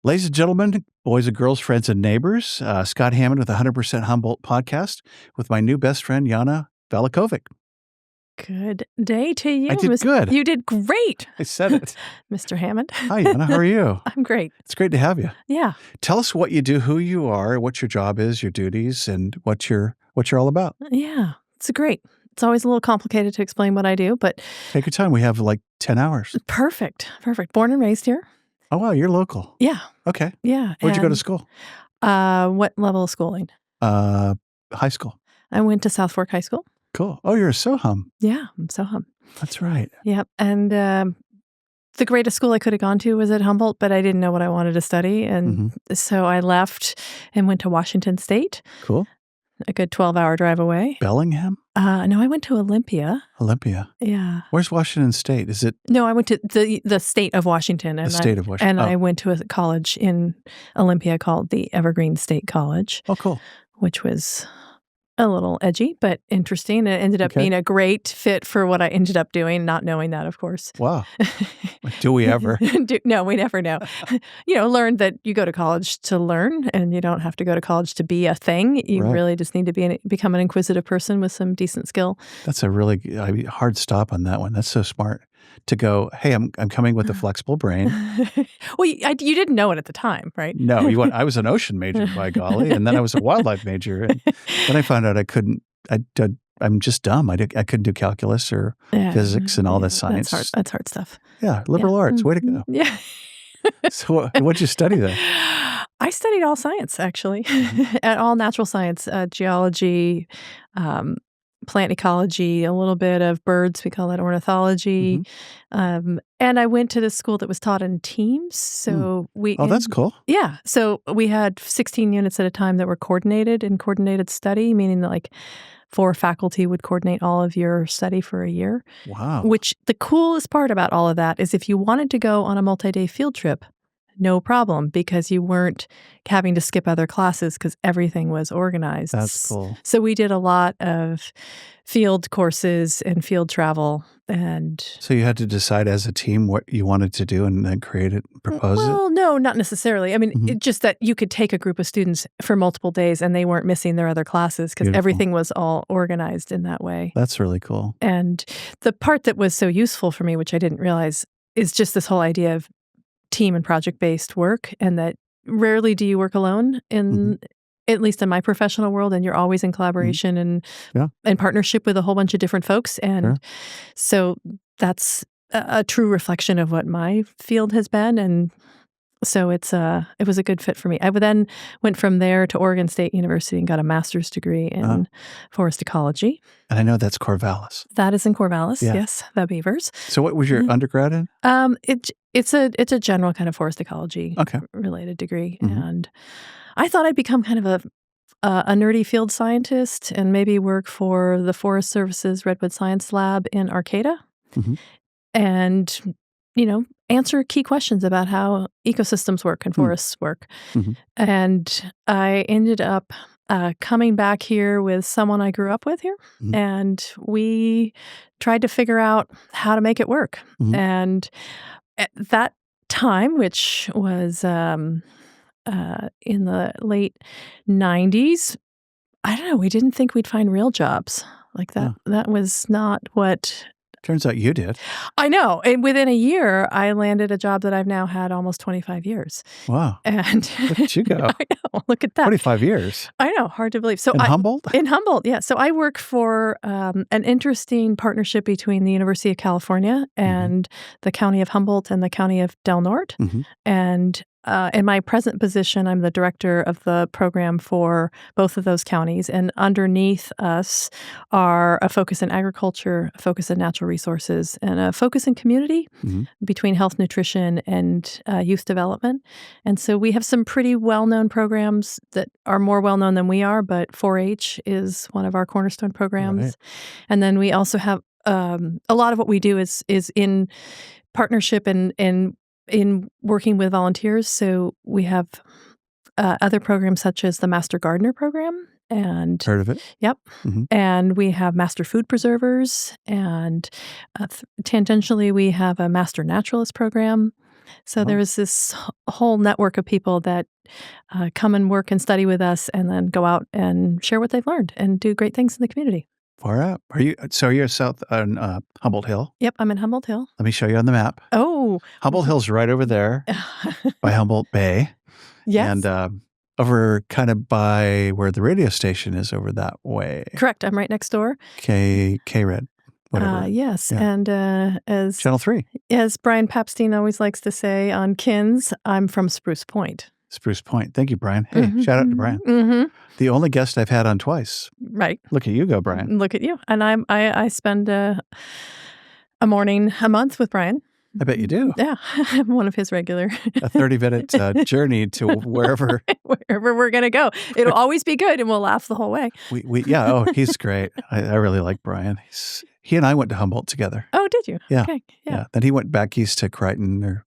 Ladies and gentlemen, boys and girls, friends and neighbors, Scott Hammond with the 100% Humboldt podcast with my new best friend, Yana Valachovic. Good day to you. I did good. You did great. I said it. Mr. Hammond. Hi, Yana. How are you? I'm great. It's great to have you. Yeah. Tell us what you do, who you are, what your job is, your duties, and what you're all about. Yeah. It's great. It's always a little complicated to explain what I do, but... Take your time. We have like 10 hours. Perfect. Born and raised here. Oh, wow. You're local. Yeah. Okay. Yeah. Where'd you go to school? What level of schooling? High school. I went to South Fork High School. Cool. Oh, you're a SoHum. Yeah. I'm SoHum. That's right. Yep. And the greatest school I could have gone to was at Humboldt, but I didn't know what I wanted to study. And so I left and went to Washington State. Cool. A good 12-hour drive away. Bellingham? No, I went to Olympia. Olympia. Yeah. Where's Washington State? Is it? No, I went to the state of Washington. And the state of Washington. And I went to a college in Olympia called the Evergreen State College. Oh, cool. Which was a little edgy, but interesting. It ended up being a great fit for what I ended up doing, not knowing that, of course. Wow. Do we ever? No, we never know. Learned that you go to college to learn, and you don't have to go to college to be a thing. You really just need to become an inquisitive person with some decent skill. That's a really hard stop on that one. That's so smart to go, hey, I'm coming with a flexible brain. Well, you didn't know it at the time, right? No, I was an ocean major, by golly, and then I was a wildlife major. And then I found out I couldn't, I'm just dumb. I couldn't do calculus or physics and all that science. That's hard stuff. Yeah, liberal arts. Way to go. Yeah. So what'd you study then? I studied all science, actually, all natural science, geology, plant ecology, a little bit of birds. We call that ornithology. And I went to this school that was taught in teams. So that's cool. Yeah. So we had 16 units at a time that were coordinated study, meaning that 4 faculty would coordinate all of your study for a year. Wow. Which the coolest part about all of that is if you wanted to go on a multi-day field trip, no problem, because you weren't having to skip other classes because everything was organized. That's cool. So we did a lot of field courses and field travel. And so you had to decide as a team what you wanted to do and then create it, propose it? Well, no, not necessarily. I mean, it's just that you could take a group of students for multiple days and they weren't missing their other classes because everything was all organized in that way. That's really cool. And the part that was so useful for me, which I didn't realize, is just this whole idea of team and project-based work, and that rarely do you work alone at least in my professional world, and you're always in collaboration and partnership with a whole bunch of different folks. And so that's a true reflection of what my field has been. And so it was a good fit for me. I then went from there to Oregon State University and got a master's degree in forest ecology. And I know that's Corvallis. That is in Corvallis, yes, the Beavers. So what was your undergrad in? It's a general kind of forest ecology related degree. And I thought I'd become kind of a nerdy field scientist and maybe work for the Forest Service's Redwood Science Lab in Arcata. And answer key questions about how ecosystems work and forests work. And I ended up coming back here with someone I grew up with here, and we tried to figure out how to make it work. And at that time, which was in the late 90s, I don't know, we didn't think we'd find real jobs like that. That was not what... Turns out you did. I know. And within a year, I landed a job that I've now had almost 25 years. Wow. And look at you go. I know. Look at that. 25 years. I know. Hard to believe. So in Humboldt? In Humboldt, yeah. So I work for an interesting partnership between the University of California and the County of Humboldt and the County of Del Norte. And in my present position, I'm the director of the program for both of those counties. And underneath us are a focus in agriculture, a focus in natural resources, and a focus in community between health, nutrition, and youth development. And so we have some pretty well-known programs that are more well-known than we are, but 4-H is one of our cornerstone programs. Right. And then we also have a lot of what we do is in partnership and in working with volunteers. So we have other programs such as the Master Gardener program. And heard of it? Yep. And we have Master Food Preservers. And tangentially, we have a Master Naturalist program. So there was this whole network of people that come and work and study with us and then go out and share what they've learned and do great things in the community. Far out. You're south on Humboldt Hill? Yep, I'm in Humboldt Hill. Let me show you on the map. Oh. Humboldt Hill's right over there by Humboldt Bay. Yes. And over kind of by where the radio station is over that way. Correct. I'm right next door. K-Red, whatever. Yes. Yeah. And as Channel 3. As Brian Papstein always likes to say on Kins, I'm from Spruce Point. Spruce Point. Thank you, Brian. Hey, shout out to Brian. Mm-hmm. The only guest I've had on twice. Right. Look at you go, Brian. Look at you. And I spend a morning a month with Brian. I bet you do. Yeah. I'm one of his regular. A 30-minute journey to wherever. Wherever we're going to go. It'll always be good and we'll laugh the whole way. He's great. I really like Brian. He and I went to Humboldt together. Oh, did you? Yeah. Okay. Yeah. Then he went back east to Crichton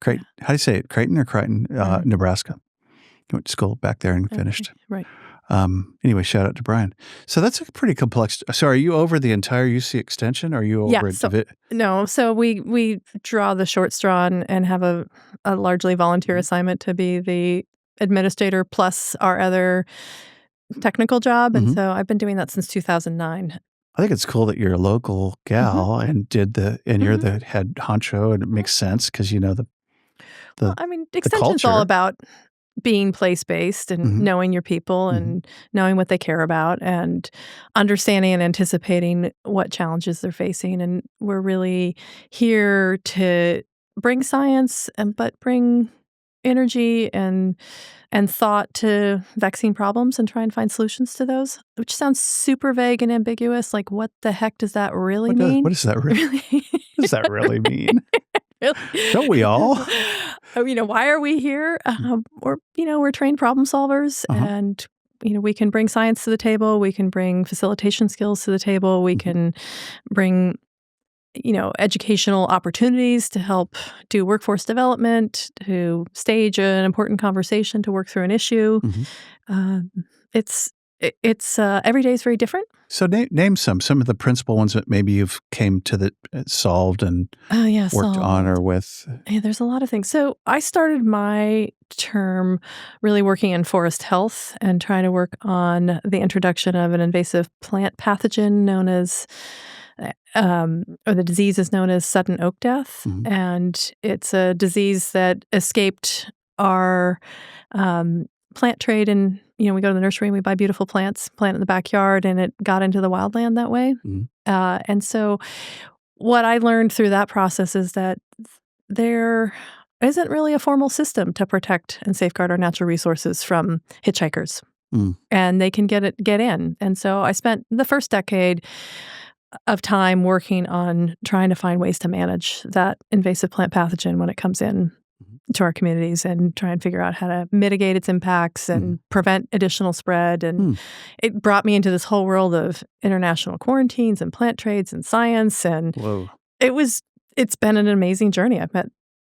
how do you say it? Crichton or Crichton, Nebraska. He went to school back there and finished. Right. Anyway, shout out to Brian. So that's a pretty complex. So are you over the entire UC extension? Or are you over No. So we draw the short straw and have a largely volunteer assignment to be the administrator plus our other technical job. And so I've been doing that since 2009. I think it's cool that you're a local gal and you're the head honcho, and it makes sense because you know the extension's all about being place-based and knowing your people and knowing what they care about and understanding and anticipating what challenges they're facing. And we're really here to bring science but bring energy and thought to vaccine problems and try and find solutions to those, which sounds super vague and ambiguous. Like, what the heck does that really mean? What does that really mean? Don't we all? Why are we here? We're trained problem solvers, and we can bring science to the table. We can bring facilitation skills to the table. We can bring educational opportunities to help do workforce development, to stage an important conversation, to work through an issue. It's every day is very different. So name some of the principal ones that maybe you've came to solved and worked on or with. Yeah, there's a lot of things. So I started my term really working in forest health and trying to work on the introduction of an invasive plant pathogen known as or the disease is known as sudden oak death. And it's a disease that escaped our plant trade. And, we go to the nursery and we buy beautiful plants, plant in the backyard, and it got into the wildland that way. And so what I learned through that process is that there isn't really a formal system to protect and safeguard our natural resources from hitchhikers. And they can get in. And so I spent the first decade of time working on trying to find ways to manage that invasive plant pathogen when it comes in to our communities and try and figure out how to mitigate its impacts and prevent additional spread. And it brought me into this whole world of international quarantines and plant trades and science. And it's been an amazing journey. I've met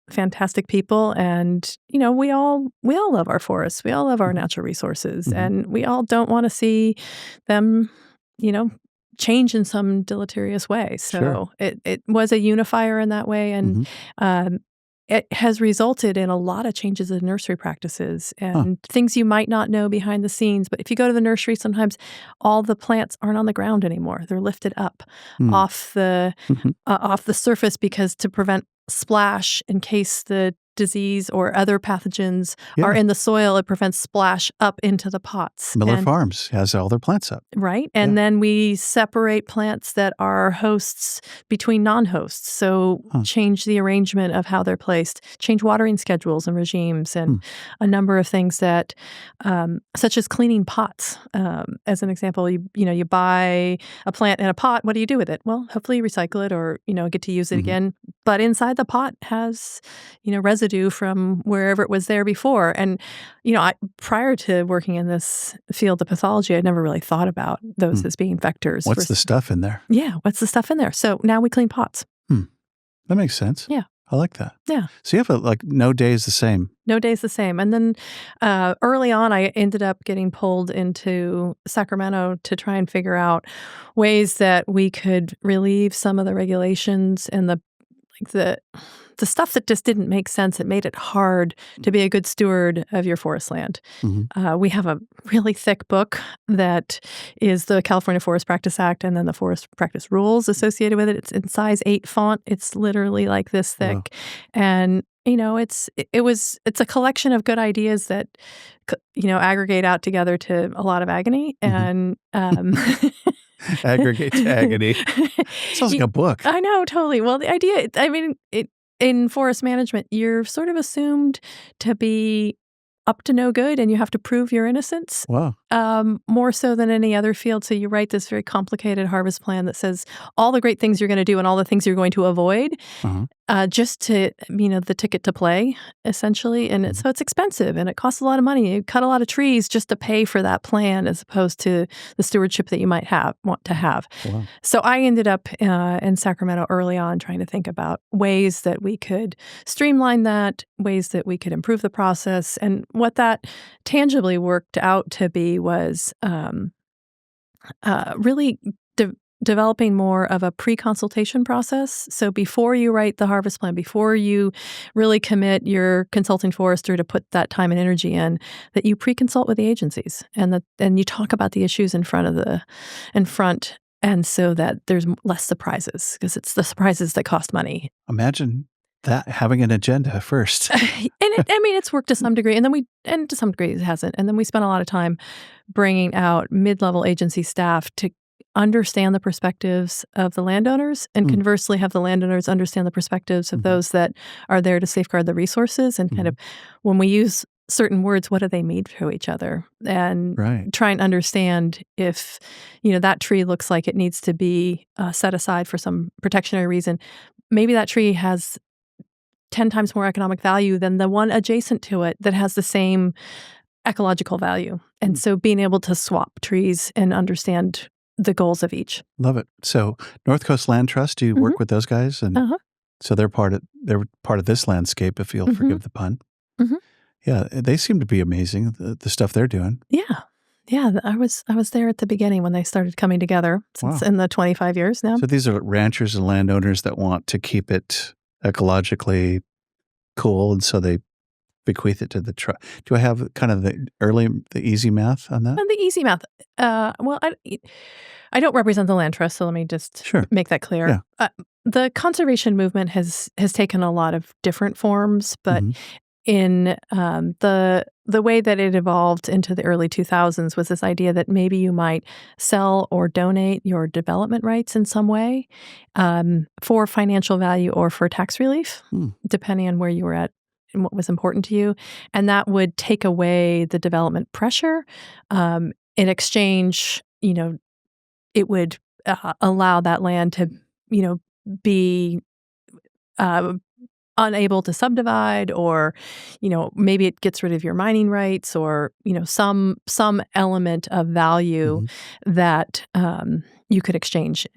fantastic people, and we all love our forests. We all love our natural resources, and we all don't want to see them, change in some deleterious way. So it was a unifier in that way, and it has resulted in a lot of changes in nursery practices and things you might not know behind the scenes. But if you go to the nursery, sometimes all the plants aren't on the ground anymore. They're lifted up off the surface because to prevent splash in case the disease or other pathogens are in the soil, it prevents splash up into the pots. Miller Farms has all their plants up. Right. And then we separate plants that are hosts between non-hosts. So change the arrangement of how they're placed, change watering schedules and regimes, and a number of things that, such as cleaning pots. As an example, you buy a plant in a pot. What do you do with it? Well, hopefully you recycle it or, get to use it again. But inside the pot has, residue from wherever it was there before. And, prior to working in this field of pathology, I'd never really thought about those as being vectors. What's the stuff in there? Yeah, what's the stuff in there? So now we clean pots. That makes sense. Yeah. I like that. Yeah. So you have no day is the same. No day is the same. And then early on, I ended up getting pulled into Sacramento to try and figure out ways that we could relieve some of the regulations and the the stuff that just didn't make sense. It made it hard to be a good steward of your forest land. We have a really thick book that is the California Forest Practice Act and then the Forest Practice Rules associated with it. It's in size 8 font. It's literally like this thick. Wow. And it's a collection of good ideas that aggregate out together to a lot of agony and aggregate to agony. Sounds like a book. I know, totally. Well, the idea, in forest management, you're sort of assumed to be up to no good and you have to prove your innocence. Wow. More so than any other field. So you write this very complicated harvest plan that says all the great things you're going to do and all the things you're going to avoid just to, the ticket to play, essentially. And so it's expensive and it costs a lot of money. You cut a lot of trees just to pay for that plan as opposed to the stewardship that you might want to have. Wow. So I ended up in Sacramento early on trying to think about ways that we could streamline that, ways that we could improve the process. And what that tangibly worked out to be was really developing more of a pre-consultation process. So before you write the harvest plan, before you really commit your consulting forester to put that time and energy in, that you pre-consult with the agencies and you talk about the issues in front, and so that there's less surprises because it's the surprises that cost money. Imagine that having an agenda first. And it's worked to some degree, and to some degree it hasn't. And then we spent a lot of time bringing out mid-level agency staff to understand the perspectives of the landowners and conversely have the landowners understand the perspectives of those that are there to safeguard the resources and kind of when we use certain words, what do they mean to each other? And try and understand if, that tree looks like it needs to be set aside for some protectionary reason. Maybe that tree has 10 times more economic value than the one adjacent to it that has the same ecological value. And so being able to swap trees and understand the goals of each. Love it. So North Coast Land Trust, do you work with those guys? And so they're part of this landscape, if you'll forgive the pun. Yeah, they seem to be amazing, the stuff they're doing. Yeah, I was there at the beginning when they started coming together in the 25 years now. So these are ranchers and landowners that want to keep it ecologically cool, and so they bequeath it to the tribe. Do I have kind of the easy math on that? The easy math. Well, I don't represent the land trust, so let me just make that clear. Yeah. The conservation movement has taken a lot of different forms, but in the way that it evolved into the early 2000s was this idea that maybe you might sell or donate your development rights in some way for financial value or for tax relief, depending on where you were at and what was important to you. And that would take away the development pressure. In exchange, it would allow that land to, be unable to subdivide, or, maybe it gets rid of your mining rights, or, some element of value that you could exchange.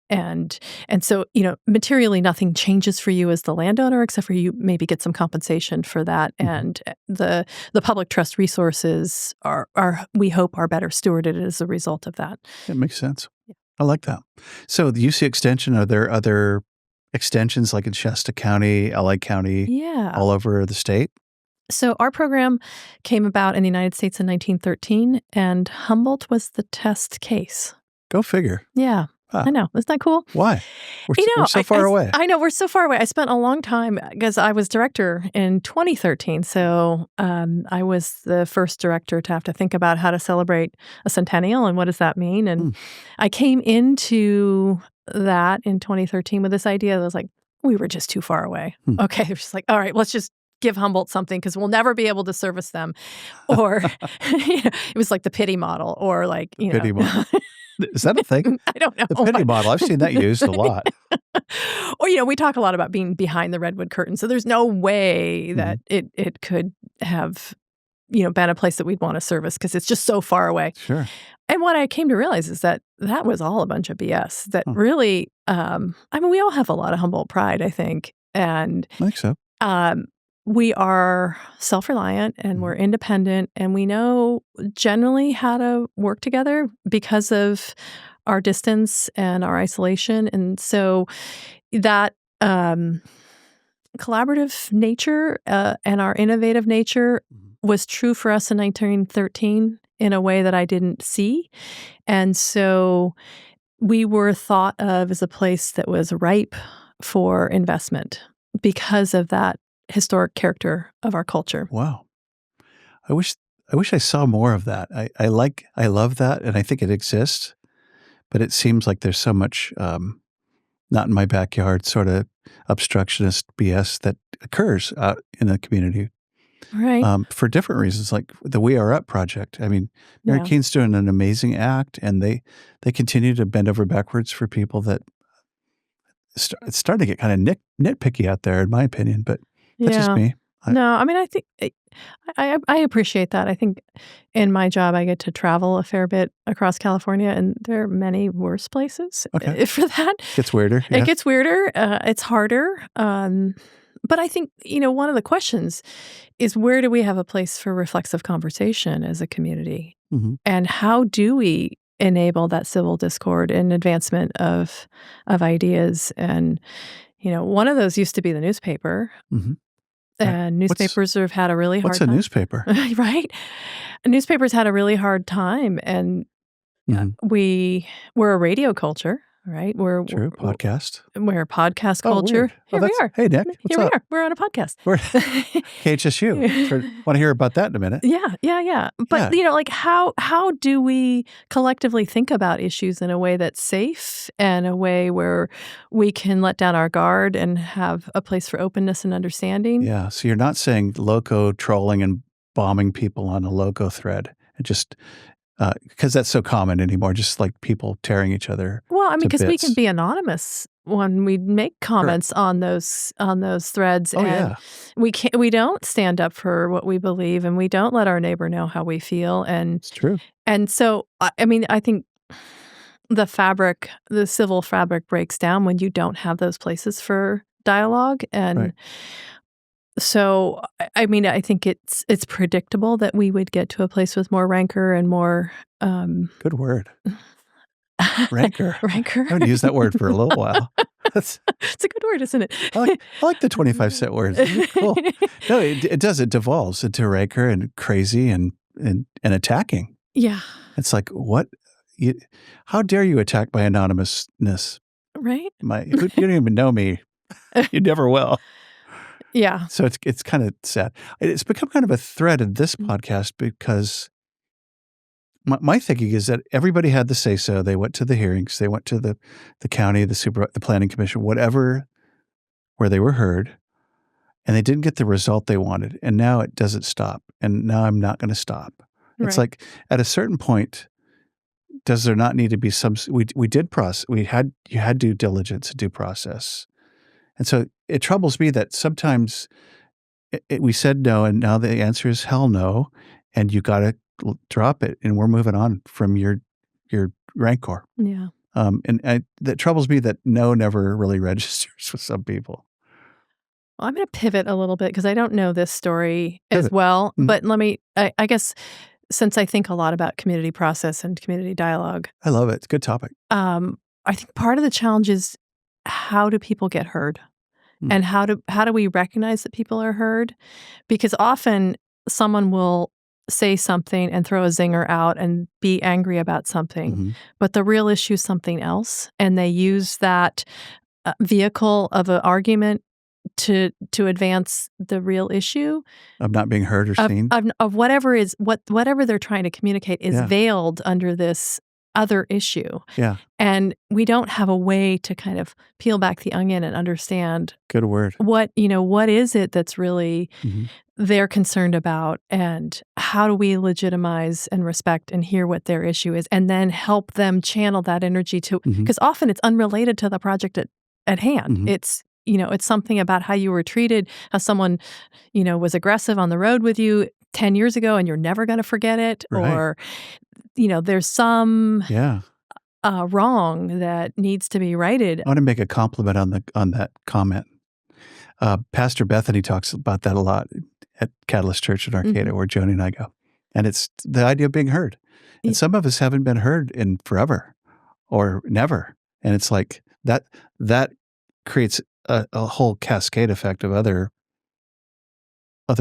And so, materially nothing changes for you as the landowner, except for you maybe get some compensation for that. And the public trust resources are we hope are better stewarded as a result of that. That makes sense. Yeah. I like that. So the UC Extension, are there other extensions like in Shasta County, LA County, all over the state? So our program came about in the United States in 1913, and Humboldt was the test case. Go figure. Yeah. I know. Isn't that cool? Why? We're so far away. I know. We're so far away. I spent a long time because I was director in 2013. So I was the first director to have to think about how to celebrate a centennial and what does that mean. And I came into that in 2013 with this idea that was like, we were just too far away. Okay. It was just like, all right, let's just give Humboldt something because we'll never be able to service them. Or it was like the pity model, or like, pity model. Is that a thing? I don't know. The pity model. I've seen that used a lot. Or, we talk a lot about being behind the redwood curtain. So there's no way that it could have, been a place that we'd want to service because it's just so far away. Sure. And what I came to realize is that was all a bunch of BS. That really, we all have a lot of Humboldt pride, I think. And I think so. We are self-reliant and we're independent, and we know generally how to work together because of our distance and our isolation. And so that collaborative nature and our innovative nature was true for us in 1913 in a way that I didn't see. And so we were thought of as a place that was ripe for investment because of that historic character of our culture. Wow. I wish I saw more of that. I love that, and I think it exists, but it seems like there's so much not in my backyard sort of obstructionist BS that occurs out in the community. Right. For different reasons, like the We Are Up project. I mean, Mary Keane's doing an amazing act, and they continue to bend over backwards for people that it's starting to get kind of nitpicky out there, in my opinion, but that's just me. No, I mean, I think I appreciate that. I think in my job, I get to travel a fair bit across California, and there are many worse places for that. Gets weirder. It gets weirder. It's harder. But I think, one of the questions is, where do we have a place for reflexive conversation as a community? Mm-hmm. And how do we enable that civil discord and advancement of ideas? And, one of those used to be the newspaper. Mm-hmm. And newspapers have had a really hard time. What's a newspaper? Right? Newspapers had a really hard time, and we're a radio culture, right? We're podcast. We're a podcast culture. Here we are. Hey, Nick. What's up? We're on a podcast. We're KHSU. Want to hear about that in a minute? Yeah. But how do we collectively think about issues in a way that's safe and a way where we can let down our guard and have a place for openness and understanding? Yeah. So you're not saying loco trolling and bombing people on a loco thread. It just because that's so common anymore, just like people tearing each other. Well, I mean, because we can be anonymous when we make comments on those threads, we don't stand up for what we believe, and we don't let our neighbor know how we feel. And it's true. And so, I mean, I think the civil fabric breaks down when you don't have those places for dialogue. And so, I mean, I think it's predictable that we would get to a place with more rancor and more good word. Rancor. I haven't used that word for a little while. It's a good word, isn't it? I like the 25-cent words. Cool. No, it does. It devolves into rancor and crazy and attacking. Yeah. It's like, what? How dare you attack my anonymousness? Right? You don't even know me. You never will. Yeah. So it's kind of sad. It's become kind of a thread in this podcast because my thinking is that everybody had the say-so. They went to the hearings. They went to the county, the planning commission, whatever, where they were heard, and they didn't get the result they wanted. And now it doesn't stop. And now I'm not going to stop. Right. It's like at a certain point, does there not need to be some? We did process. You had due diligence, due process. And so it troubles me that sometimes we said no, and now the answer is hell no, and you got to drop it, and we're moving on from your rancor. Yeah. And that troubles me that no never really registers with some people. Well, I'm going to pivot a little bit because I don't know this story as well, but let me, I guess, since I think a lot about community process and community dialogue. I love it. It's a good topic. I think part of the challenge is, how do people get heard? And how do we recognize that people are heard? Because often someone will say something and throw a zinger out and be angry about something, but the real issue is something else, and they use that vehicle of an argument to advance the real issue of not being heard or seen, of whatever they're trying to communicate is veiled under this other issue. Yeah. And we don't have a way to kind of peel back the onion and understand good word. What is it that's really they're concerned about, and how do we legitimize and respect and hear what their issue is, and then help them channel that energy to, because often it's unrelated to the project at hand. It's it's something about how you were treated, how someone, was aggressive on the road with you 10 years ago and you're never going to forget it. Right. Or, there's some wrong that needs to be righted. I want to make a compliment on that comment. Pastor Bethany talks about that a lot at Catalyst Church in Arcata, where Joni and I go. And it's the idea of being heard. And some of us haven't been heard in forever or never. And it's like that creates a whole cascade effect of other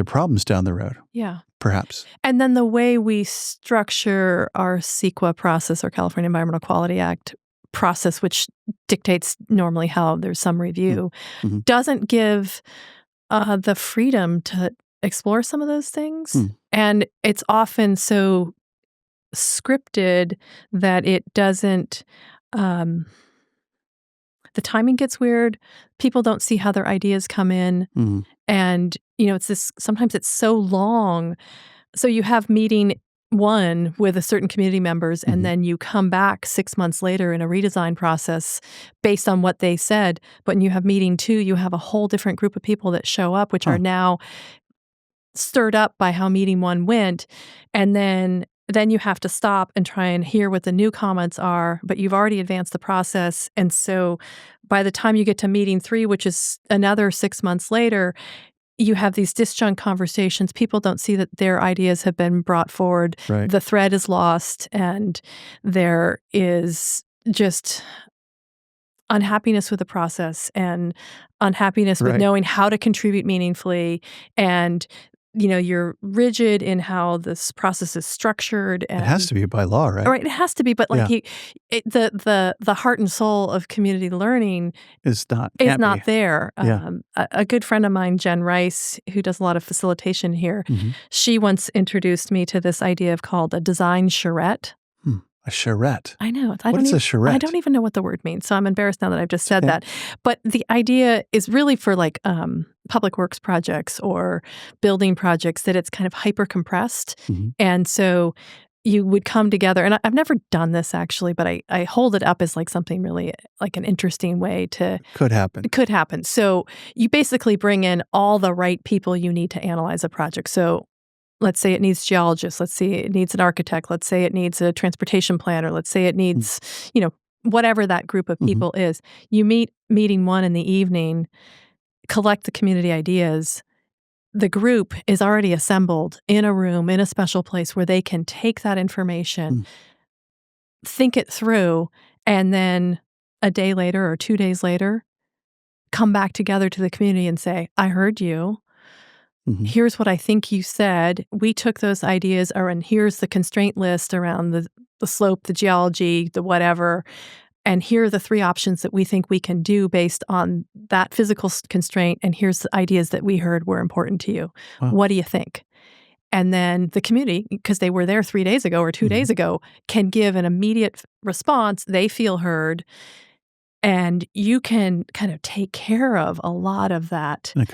problems down the road. Yeah. Perhaps. And then the way we structure our CEQA process, or California Environmental Quality Act process, which dictates normally how there's some review, doesn't give the freedom to explore some of those things. And it's often so scripted that it doesn't, the timing gets weird. People don't see how their ideas come in. And, it's this, sometimes it's so long. So you have meeting one with a certain community members, and then you come back 6 months later in a redesign process based on what they said. But when you have meeting two, you have a whole different group of people that show up, which are now stirred up by how meeting one went. And then you have to stop and try and hear what the new comments are, but you've already advanced the process. And so by the time you get to meeting three, which is another 6 months later, you have these disjunct conversations. People don't see that their ideas have been brought forward. Right. The thread is lost, and there is just unhappiness with the process and unhappiness with knowing how to contribute meaningfully. And you're rigid in how this process is structured. And it has to be by law, right? Right, it has to be. But the heart and soul of community learning is not there. A good friend of mine, Jen Rice, who does a lot of facilitation here, she once introduced me to this idea called a design charrette. A charrette. I know. What is a charrette? I don't even know what the word means, so I'm embarrassed now that I've just said that. But the idea is really for public works projects or building projects, that it's kind of hyper compressed. And so you would come together, and I've never done this actually, but I hold it up as something really an interesting way to... Could happen. So you basically bring in all the right people you need to analyze a project. So let's say it needs geologists. Let's say it needs an architect. Let's say it needs a transportation planner. Let's say it needs, whatever that group of people is. You meeting one in the evening, collect the community ideas. The group is already assembled in a room, in a special place where they can take that information, think it through, and then a day later or 2 days later, come back together to the community and say, I heard you. Here's what I think you said. We took those ideas, and here's the constraint list around the slope, the geology, the whatever. And here are the 3 options that we think we can do based on that physical constraint. And here's the ideas that we heard were important to you. Wow. What do you think? And then the community, because they were there 3 days ago or 2 days ago, can give an immediate response. They feel heard. And you can kind of take care of a lot of that in a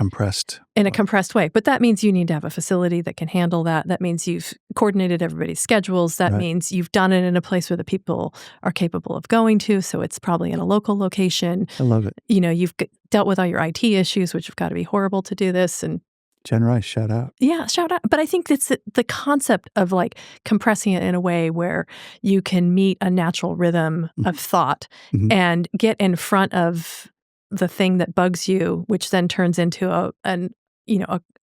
compressed way. But that means you need to have a facility that can handle that. That means you've coordinated everybody's schedules. That means you've done it in a place where the people are capable of going to. So it's probably in a local location. I love it. You've dealt with all your IT issues, which have got to be horrible to do this. And Jen Rice, shout out. Yeah, shout out. But I think it's the concept of compressing it in a way where you can meet a natural rhythm of thought and get in front of the thing that bugs you, which then turns into a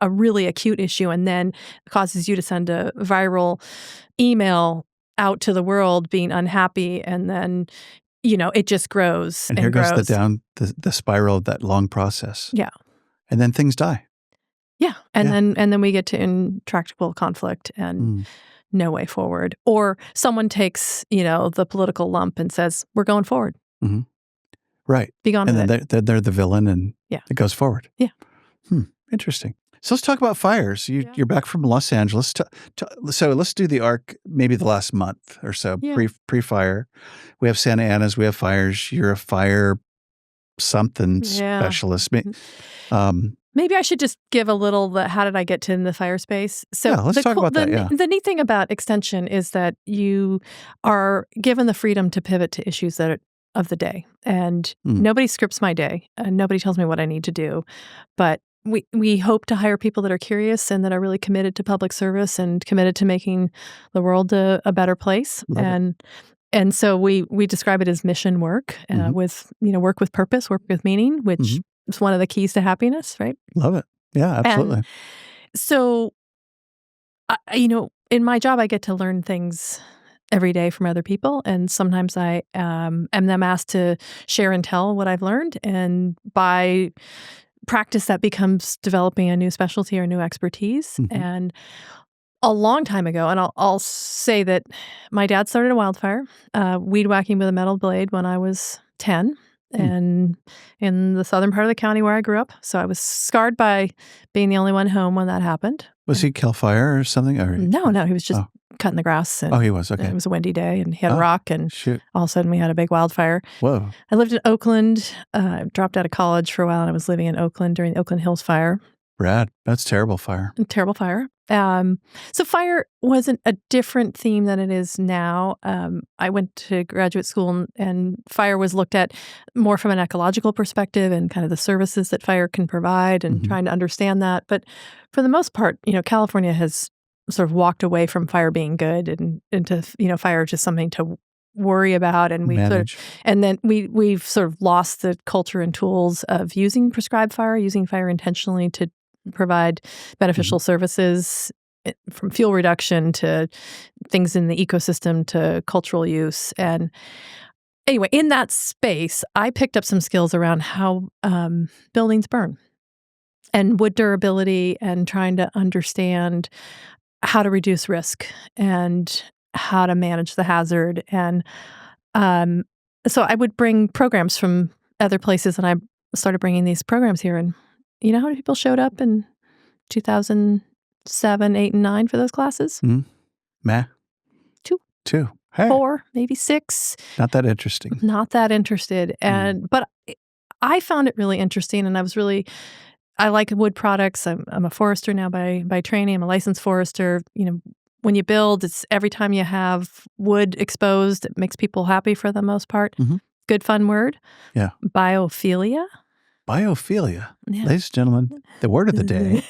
really acute issue, and then causes you to send a viral email out to the world being unhappy, and then it just grows. And here goes the spiral of that long process. Yeah. And then things die. Yeah. And then we get to intractable conflict and no way forward. Or someone takes, the political lump and says, we're going forward. Right. Be gone with it. And then they're the villain, and it goes forward. Yeah. Interesting. So let's talk about fires. You're back from Los Angeles. So let's do the arc maybe the last month or so, pre-fire. We have Santa Ana's, we have fires. You're a fire something specialist. Maybe I should just give a little, how did I get to in the fire space? So let's talk about that. The neat thing about extension is that you are given the freedom to pivot to issues that are of the day. And nobody scripts my day, and nobody tells me what I need to do. But we hope to hire people that are curious and that are really committed to public service and committed to making the world a better place. And so we describe it as mission work with, work with purpose, work with meaning, which is one of the keys to happiness, right? Love it. Yeah, absolutely. And so, in my job, I get to learn things every day from other people, and sometimes I am then asked to share and tell what I've learned, and by practice that becomes developing a new specialty or new expertise. And a long time ago, and I'll say that my dad started a wildfire, weed whacking with a metal blade when I was 10, and in the southern part of the county where I grew up. So I was scarred by being the only one home when that happened. Was he Cal Fire or something? Or No, he was just cutting the grass. And he was, okay. It was a windy day, and he had a rock, and shoot. All of a sudden we had a big wildfire. Whoa. I lived in Oakland, dropped out of college for a while, and I was living in Oakland during the Oakland Hills fire. Rad. That's terrible fire. Terrible fire. So fire wasn't a different theme than it is now. I went to graduate school, and fire was looked at more from an ecological perspective and kind of the services that fire can provide, and trying to understand that. But for the most part, California has sort of walked away from fire being good and into, fire just something to worry about, and we've sort of lost the culture and tools of using fire intentionally to provide beneficial services, from fuel reduction to things in the ecosystem to cultural use. And anyway, in that space, I picked up some skills around how buildings burn and wood durability, and trying to understand how to reduce risk and how to manage the hazard. And so I would bring programs from other places, and I started bringing these programs here. And you know how many people showed up in 2007, 8, and 9 for those classes? Meh. 2. Hey. 4, maybe 6. Not that interesting. Not that interested. But I found it really interesting, and I like wood products. I'm a forester now by training. I'm a licensed forester. When you build, it's every time you have wood exposed, it makes people happy for the most part. Good fun word. Yeah. Biophilia. Biophilia. Yeah. Ladies and gentlemen, the word of the day.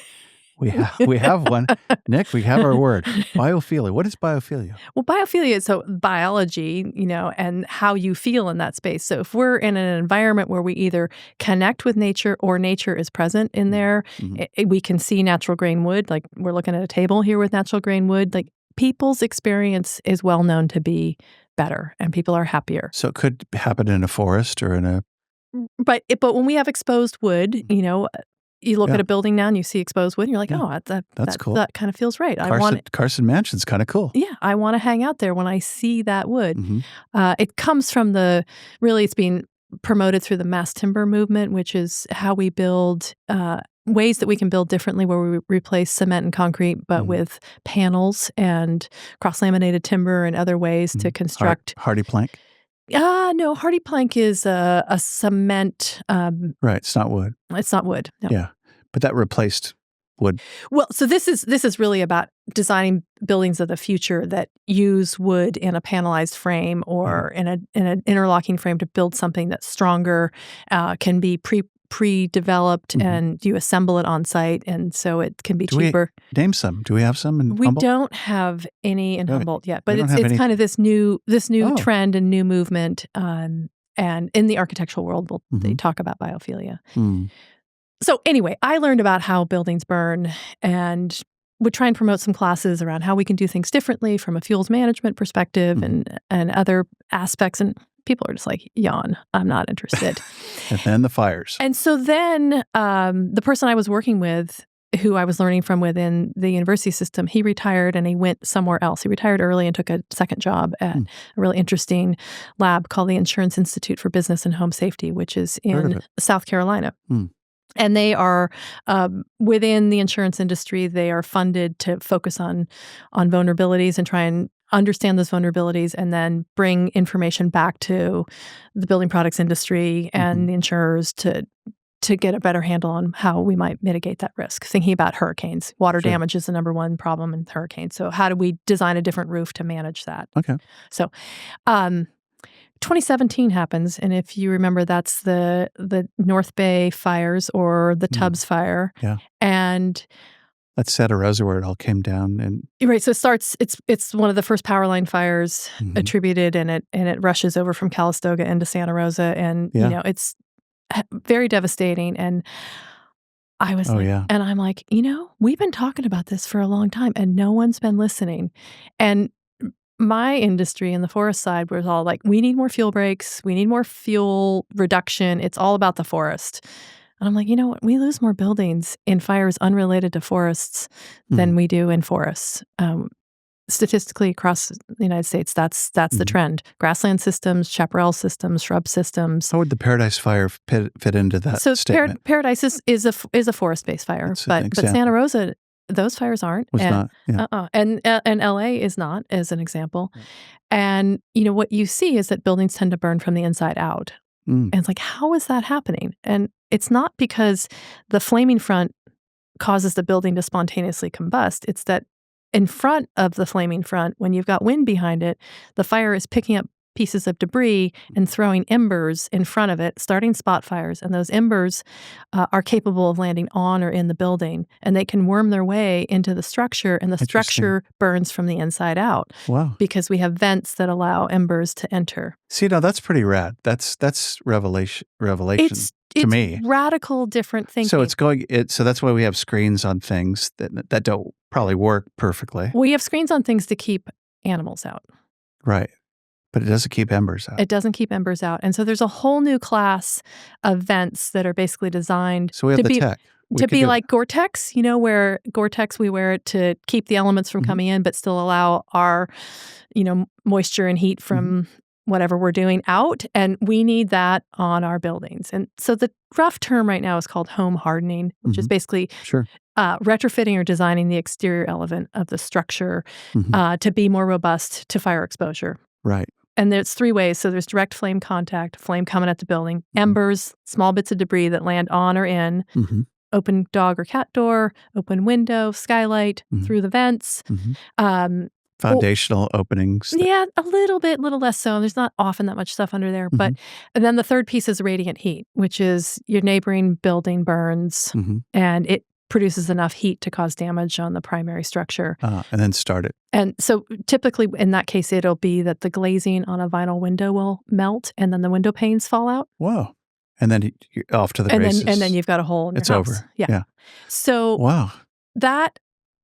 We have one. Nick, we have our word. Biophilia. What is biophilia? Well, biophilia is biology, and how you feel in that space. So if we're in an environment where we either connect with nature or nature is present in there, we can see natural grain wood. Like we're looking at a table here with natural grain wood. Like people's experience is well known to be better, and people are happier. So it could happen in a forest or in a... But when we have exposed wood, you look at a building now and you see exposed wood, and you're like, that's cool. That kind of feels right. Carson Mansion's kind of cool. Yeah, I want to hang out there when I see that wood. It comes from it's being promoted through the mass timber movement, which is how we build, ways that we can build differently, where we replace cement and concrete, but with panels and cross-laminated timber and other ways to construct. Hardy plank? No, hardy plank is a cement. Right, it's not wood. It's not wood. No. Yeah, but that replaced wood. Well, so this is really about designing buildings of the future that use wood in a panelized frame or in an interlocking frame to build something that's stronger, can be pre-developed, and you assemble it on site, and so it can be cheaper. Name some. Do we have some in Humboldt? We don't have any in Humboldt yet, but it's kind of this new trend and new movement. And in the architectural world, they talk about biophilia. So anyway, I learned about how buildings burn, and would try and promote some classes around how we can do things differently from a fuels management perspective and other aspects. And people are just like, yawn, I'm not interested. And then the fires. And so then the person I was working with, who I was learning from within the university system, he retired and he went somewhere else. He retired early and took a second job at a really interesting lab called the Insurance Institute for Business and Home Safety, which is in South Carolina. And they are, within the insurance industry, they are funded to focus on vulnerabilities and try and understand those vulnerabilities, and then bring information back to the building products industry and the insurers to get a better handle on how we might mitigate that risk. Thinking about hurricanes. Water damage is the number one problem in hurricanes. So how do we design a different roof to manage that? Okay. So 2017 happens, and if you remember, that's the North Bay fires or the Tubbs fire. Yeah. And that's Santa Rosa where it all came down. And right, so it's one of the first power line fires attributed, and it rushes over from Calistoga into Santa Rosa, and it's very devastating. And I was and I'm like, we've been talking about this for a long time, and no one's been listening. And my industry in the forest side was all like, we need more fuel breaks, we need more fuel reduction. It's all about the forest. And I'm like, you know what? We lose more buildings in fires unrelated to forests than we do in forests. Statistically, across the United States, that's the trend. Grassland systems, chaparral systems, shrub systems. How would the Paradise Fire fit into that statement? Paradise is a forest-based fire, but Santa Rosa, those fires aren't. Was not. Yeah. And LA is not, as an example. Yeah. And what you see is that buildings tend to burn from the inside out. And it's like, how is that happening? And it's not because the flaming front causes the building to spontaneously combust. It's that in front of the flaming front, when you've got wind behind it, the fire is picking up pieces of debris and throwing embers in front of it, starting spot fires. And those embers are capable of landing on or in the building, and they can worm their way into the structure, and the structure burns from the inside out. Wow. Because we have vents that allow embers to enter. See, now that's pretty rad. That's revelation to me. It's radical different thinking. So that's why we have screens on things that don't probably work perfectly. We have screens on things to keep animals out. Right. But it doesn't keep embers out. It doesn't keep embers out. And so there's a whole new class of vents that are basically designed so we have the tech. To be like Gore-Tex, where Gore-Tex, we wear it to keep the elements from coming in, but still allow our, moisture and heat from whatever we're doing out. And we need that on our buildings. And so the rough term right now is called home hardening, which is basically retrofitting or designing the exterior element of the structure to be more robust to fire exposure. Right. And there's three ways. So there's direct flame contact, flame coming at the building, embers, small bits of debris that land on or in, open dog or cat door, open window, skylight, through the vents. Foundational openings. Yeah, a little less so. There's not often that much stuff under there. But and then the third piece is radiant heat, which is your neighboring building burns and it produces enough heat to cause damage on the primary structure. And then start it. And so typically in that case, it'll be that the glazing on a vinyl window will melt and then the window panes fall out. Whoa. And then you're off to the races. And then you've got a hole in your house. It's over. Yeah. So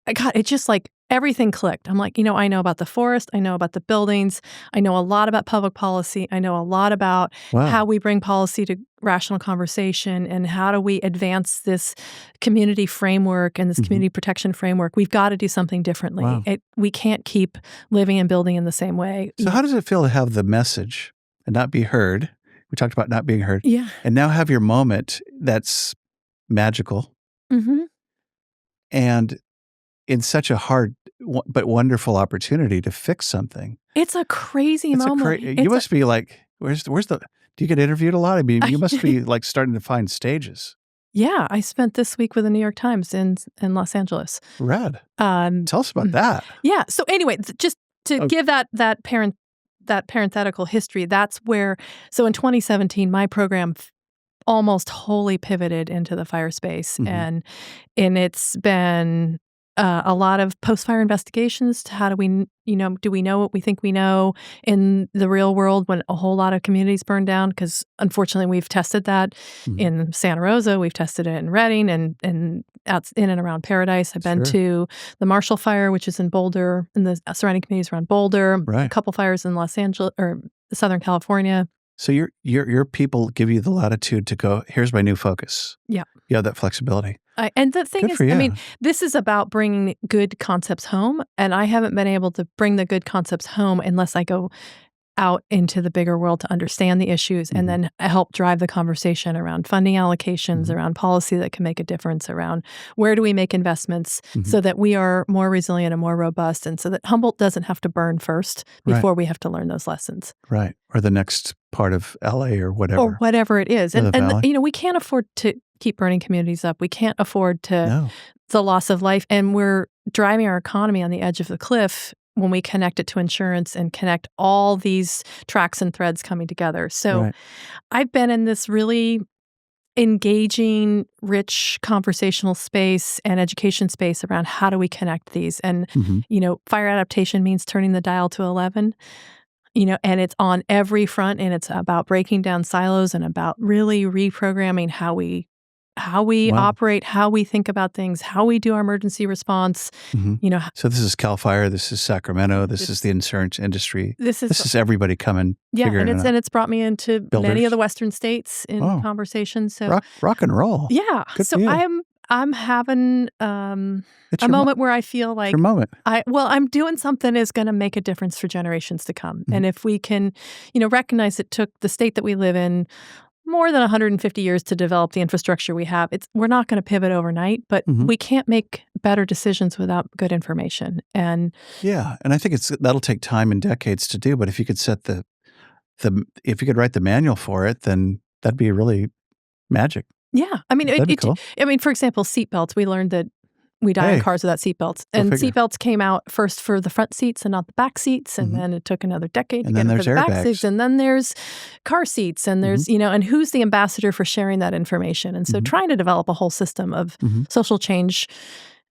it just like everything clicked. I'm like, I know about the forest. I know about the buildings. I know a lot about public policy. I know a lot about how we bring policy to rational conversation and how do we advance this community framework and this community protection framework. We've got to do something differently. Wow. We can't keep living and building in the same way. So how does it feel to have the message and not be heard? We talked about not being heard. Yeah. And now have your moment that's magical. And in such a hard but wonderful opportunity to fix something. It's a crazy moment. You must be like, where's the, do you get interviewed a lot? I mean, you must be like starting to find stages. Yeah, I spent this week with the New York Times in Los Angeles. Rad. Tell us about that. Yeah. So anyway, just to give that parenthetical history, that's where, so in 2017, my program almost wholly pivoted into the fire space. And it's been a lot of post-fire investigations to how do we know what we think we know in the real world when a whole lot of communities burn down? Because unfortunately, we've tested that in Santa Rosa, we've tested it in Redding and out in and around Paradise. I've been to the Marshall Fire, which is in Boulder, and the surrounding communities around Boulder. A couple fires in Los Angeles or Southern California. So your people give you the latitude to go, here's my new focus. Yeah. You have that flexibility. And the thing is, I mean, this is about bringing good concepts home, and I haven't been able to bring the good concepts home unless I go out into the bigger world to understand the issues and then help drive the conversation around funding allocations, around policy that can make a difference, around where do we make investments so that we are more resilient and more robust, and so that Humboldt doesn't have to burn first before we have to learn those lessons. Right. Or the next part of LA or whatever. Or whatever it is. And we can't afford to keep burning communities up. We can't afford the loss of life. And we're driving our economy on the edge of the cliff when we connect it to insurance and connect all these tracks and threads coming together. So I've been in this really engaging, rich conversational space and education space around how do we connect these. And, fire adaptation means turning the dial to 11. And it's on every front, and it's about breaking down silos and about really reprogramming how we how we Wow. operate, how we think about things, how we do our emergency response. So this is Cal Fire, this is Sacramento, this is the insurance industry. This is everybody coming, figuring it out. And it's brought me into Builders. many of the Western states in conversations. So rock and roll. Yeah. Good so for you. I'm having a moment where I feel like your moment. I'm doing something is going to make a difference for generations to come. And if we can, recognize it took the state that we live in more than 150 years to develop the infrastructure we have. We're not going to pivot overnight, but we can't make better decisions without good information. And I think that'll take time and decades to do. But if you could set if you could write the manual for it, then that'd be really magic. Yeah, I mean, that'd be cool. For example, seatbelts. We learned that we die in cars without seatbelts, and seatbelts came out first for the front seats and not the back seats, and then it took another decade to get into the back seats, and then there's car seats, and there's and who's the ambassador for sharing that information, and so trying to develop a whole system of social change.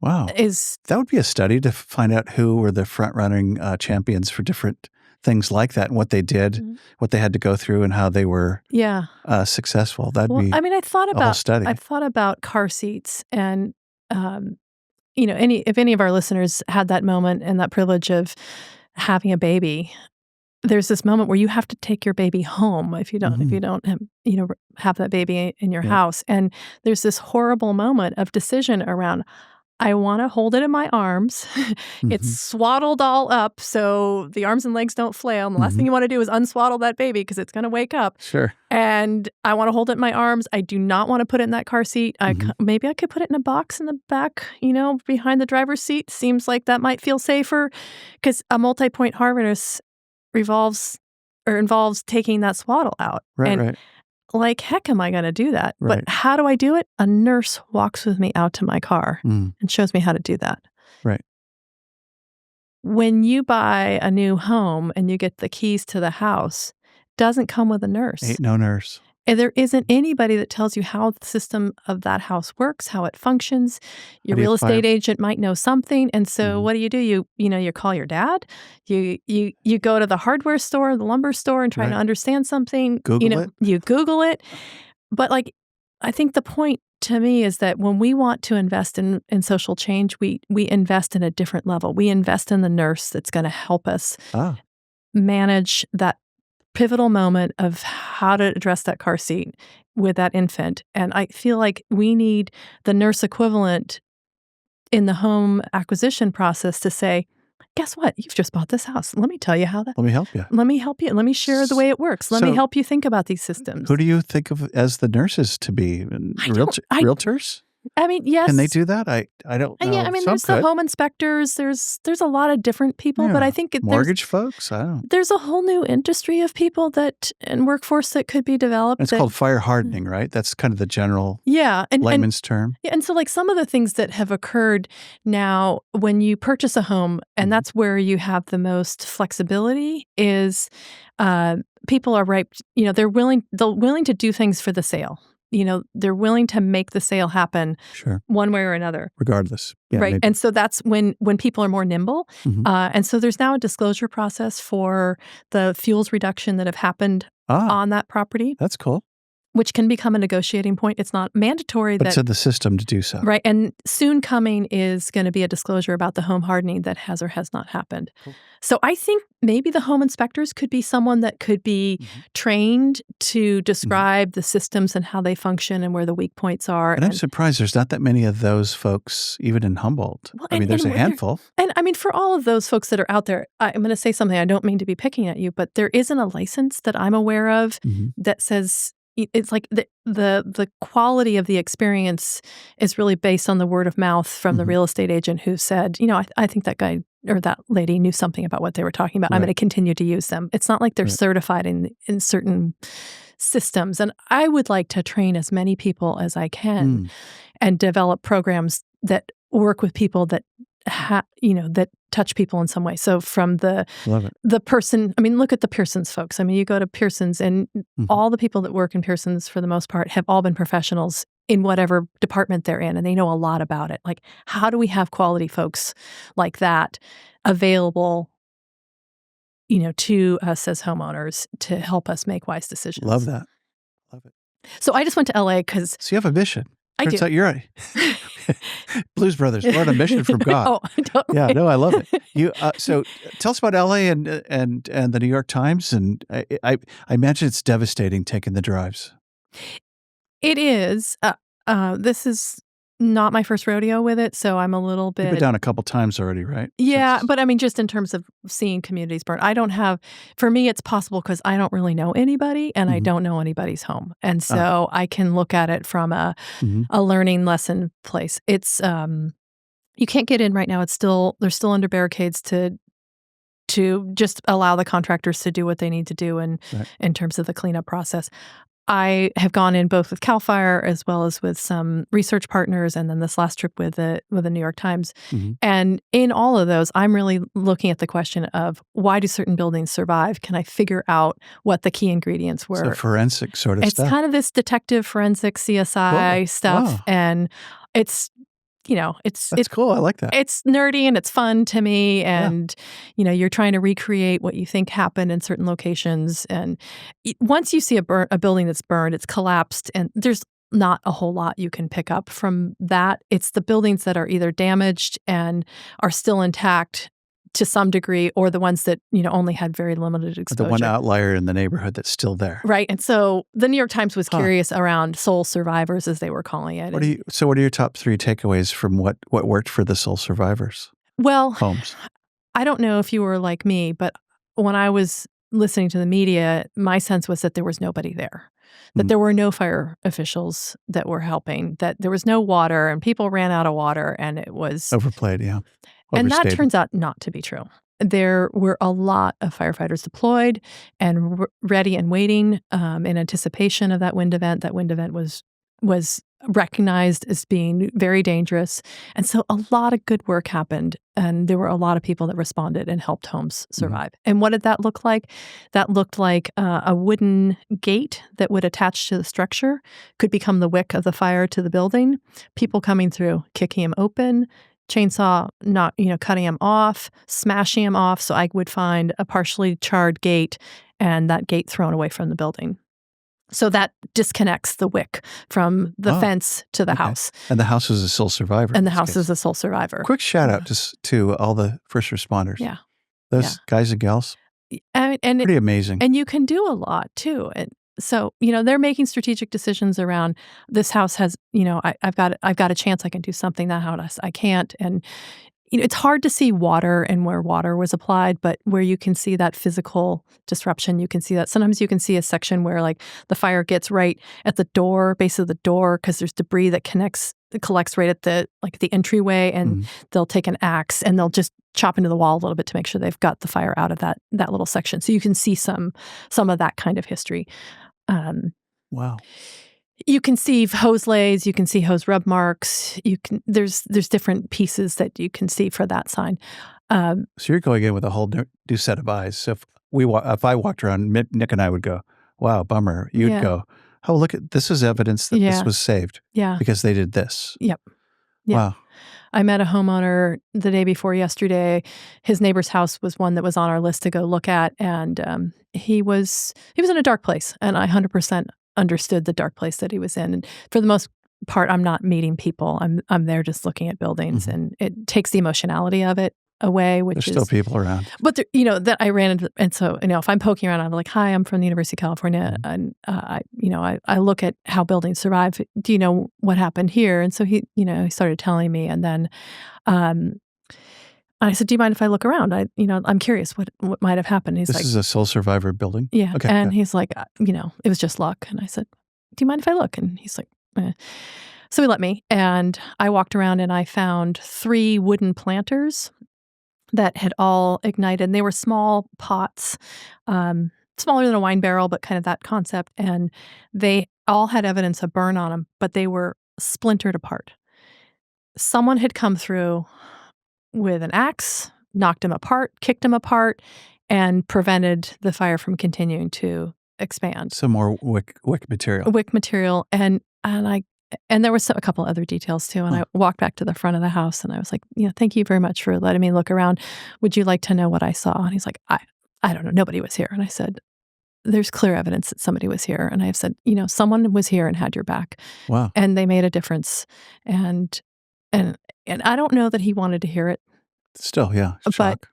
Wow, that would be a study to find out who were the front-running champions for different things like that, and what they did, what they had to go through, and how they were successful. That'd be a whole study. I've thought about car seats, and if any of our listeners had that moment and that privilege of having a baby, there's this moment where you have to take your baby home if you don't have that baby in your house, and there's this horrible moment of decision around. I want to hold it in my arms. It's swaddled all up so the arms and legs don't flail. And the last thing you want to do is unswaddle that baby because it's going to wake up. Sure. And I want to hold it in my arms. I do not want to put it in that car seat. Maybe I could put it in a box in the back, behind the driver's seat. Seems like that might feel safer because a multi-point harness involves taking that swaddle out. Right. Like, heck am I going to do that? Right. But how do I do it? A nurse walks with me out to my car and shows me how to do that. Right. When you buy a new home and you get the keys to the house, it doesn't come with a nurse. Ain't no nurse. And there isn't anybody that tells you how the system of that house works, how it functions. Your real estate agent might know something, and so what do? You call your dad. You go to the hardware store, the lumber store, and try to understand something. You Google it. But I think the point to me is that when we want to invest in social change, we invest in a different level. We invest in the nurse that's going to help us manage that pivotal moment of how to address that car seat with that infant. And I feel like we need the nurse equivalent in the home acquisition process to say, guess what? You've just bought this house. Let me tell you how that. Let me help you. Let me help you. Let me share the way it works. Let me help you think about these systems. Who do you think of as the nurses to be? Realtors? I mean, yes. Can they do that? I don't know. Yeah, I mean, there's the home inspectors. There's a lot of different people, but I think mortgage folks. I don't. There's a whole new industry of people and workforce that could be developed. It's called fire hardening, right? That's kind of the general layman's term. Yeah, and so some of the things that have occurred now when you purchase a home, and that's where you have the most flexibility, is people are ripe. They're willing to do things for the sale. They're willing to make the sale happen one way or another. Regardless. Yeah, right. Maybe. And so that's when people are more nimble. And so there's now a disclosure process for the fuels reduction that have happened on that property. That's cool. Which can become a negotiating point. It's not mandatory. But it's in the system to do so. Right. And soon coming is going to be a disclosure about the home hardening that has or has not happened. Cool. So I think maybe the home inspectors could be someone that could be trained to describe the systems and how they function and where the weak points are. And I'm surprised there's not that many of those folks, even in Humboldt. Well, there's a handful. And I mean, for all of those folks that are out there, I'm going to say something, I don't mean to be picking at you, but there isn't a license that I'm aware of that says, it's like the quality of the experience is really based on the word of mouth from the real estate agent who said, I think that guy or that lady knew something about what they were talking about. I'm going to continue to use them. It's not like they're certified in certain systems. And I would like to train as many people as I can and develop programs that work with people that that touch people in some way. So from the person, look at the Pearson's folks. You go to Pearson's and all the people that work in Pearson's for the most part have all been professionals in whatever department they're in, and they know a lot about it. Like, how do we have quality folks like that available, to us as homeowners to help us make wise decisions? Love that. Love it. So I just went to LA because... So you have a mission. I Turns do. out you're Blues Brothers. We're on a mission from God. Oh, totally. Yeah, no, I love it. So tell us about LA and the New York Times, and I imagine it's devastating taking the drives. It is. This is not my first rodeo with it, so I'm a little You've been bit. down a couple times already, right? Yeah, but I mean, just in terms of seeing communities burn, I don't have. For me, it's possible because I don't really know anybody, and I don't know anybody's home, and so I can look at it from a learning lesson place. It's you can't get in right now. They're still under barricades to just allow the contractors to do what they need to do in terms of the cleanup process. I have gone in both with CAL FIRE as well as with some research partners, and then this last trip with the New York Times. And in all of those, I'm really looking at the question of why do certain buildings survive? Can I figure out what the key ingredients were? So forensic sort of stuff. It's kind of this detective forensic CSI stuff, Wow. and it's. It's cool. I like that. It's nerdy and it's fun to me. And, you're trying to recreate what you think happened in certain locations. And once you see a building that's burned, it's collapsed, and there's not a whole lot you can pick up from that. It's the buildings that are either damaged and are still intact to some degree, or the ones that, only had very limited exposure. The one outlier in the neighborhood that's still there. Right. And so the New York Times was curious around sole survivors, as they were calling it. What are your top 3 takeaways from what worked for the sole survivors? Well, homes. I don't know if you were like me, but when I was listening to the media, my sense was that there was nobody there, that there were no fire officials that were helping, that there was no water, and people ran out of water, and it was overplayed, yeah. And that turns out not to be true. There were a lot of firefighters deployed and ready and waiting in anticipation of that wind event. That wind event was recognized as being very dangerous. And so a lot of good work happened, and there were a lot of people that responded and helped homes survive. And what did that look like? That looked like a wooden gate that would attach to the structure, could become the wick of the fire to the building, people coming through, kicking them open, chainsaw, cutting them off, smashing them off. So I would find a partially charred gate and that gate thrown away from the building. So that disconnects the wick from the fence to the house. And the house is a sole survivor. And the house is a sole survivor. Quick shout out to all the first responders. Yeah. Those guys and gals. Pretty amazing. And you can do a lot too. And so, they're making strategic decisions around this house has, I've got a chance I can do something. That house I can't. And it's hard to see water and where water was applied, but where you can see that physical disruption, you can see that. Sometimes you can see a section where like the fire gets right at the door, base of the door, because there's debris that collects right at the entryway, and they'll take an axe and they'll just chop into the wall a little bit to make sure they've got the fire out of that little section. So you can see some of that kind of history. Wow. You can see hose lays, you can see hose rub marks. There's different pieces that you can see for that sign. So you're going in with a whole new set of eyes. So if I walked around, Nick and I would go, "Wow, bummer." You'd go, "Oh, look at this is evidence that this was saved." Yeah, because they did this. Yep. Wow. I met a homeowner the day before yesterday. His neighbor's house was one that was on our list to go look at, and he was in a dark place, and I 100% understood the dark place that he was in. And for the most part, I'm not meeting people. I'm there just looking at buildings, and it takes the emotionality of it away. Which there's still people around, but that I ran into, and so if I'm poking around, I'm like, "Hi, I'm from the University of California, and I look at how buildings survive. Do you know what happened here?" And so he started telling me, and then I said, "Do you mind if I look around? I'm curious what might have happened." He's this like, is a sole survivor building? Yeah. Okay, and he's like, "It was just luck." And I said, "Do you mind if I look?" And he's like, eh. So he let me, and I walked around and I found 3 wooden planters that had all ignited. And they were small pots, smaller than a wine barrel, but kind of that concept. And they all had evidence of burn on them, but they were splintered apart. Someone had come through with an axe, knocked them apart, kicked them apart, and prevented the fire from continuing to expand. Some more wick material. Wick material, and there was a couple other details too. And I walked back to the front of the house, and I was like, "Thank you very much for letting me look around. Would you like to know what I saw?" And he's like, I don't know. Nobody was here. And I said, there's clear evidence that somebody was here. And I've said, someone was here and had your back. Wow. And they made a difference. And I don't know that he wanted to hear it. Still, yeah. But Shock.